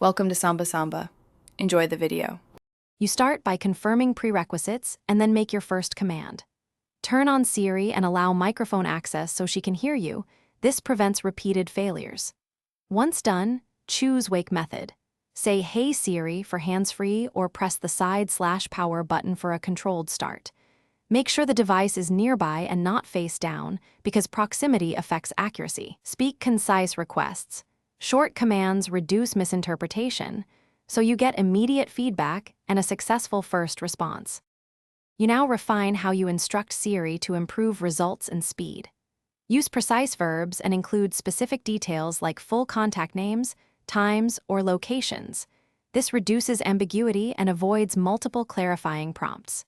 Welcome to Samba Samba. Enjoy the video. You start by confirming prerequisites and then make your first command. Turn on Siri and allow microphone access so she can hear you. This prevents repeated failures. Once done, choose Wake Method. Say Hey Siri for hands-free or press the side/power button for a controlled start. Make sure the device is nearby and not face down because proximity affects accuracy. Speak concise requests. Short commands reduce misinterpretation, so you get immediate feedback and a successful first response. You now refine how you instruct Siri to improve results and speed. Use precise verbs and include specific details like full contact names, times, or locations. This reduces ambiguity and avoids multiple clarifying prompts.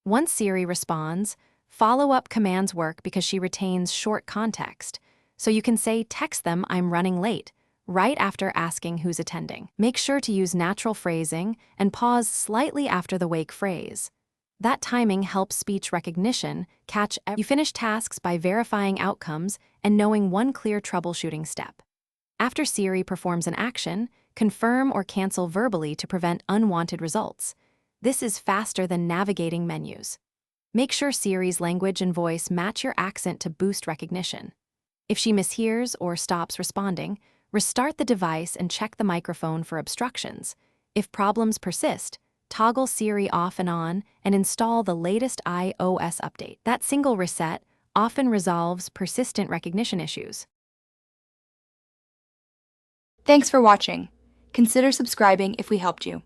Once Siri responds, follow-up commands work because she retains short context, so you can say, "Text them, I'm running late," right after asking who's attending. Make sure to use natural phrasing and pause slightly after the wake phrase. That timing helps speech recognition catch. You finish tasks by verifying outcomes and knowing one clear troubleshooting step. After Siri performs an action, confirm or cancel verbally to prevent unwanted results. This is faster than navigating menus. Make sure Siri's language and voice match your accent to boost recognition. If she mishears or stops responding, restart the device and check the microphone for obstructions. If problems persist, toggle Siri off and on and install the latest iOS update. That single reset often resolves persistent recognition issues. Thanks for watching. Consider subscribing if we helped you.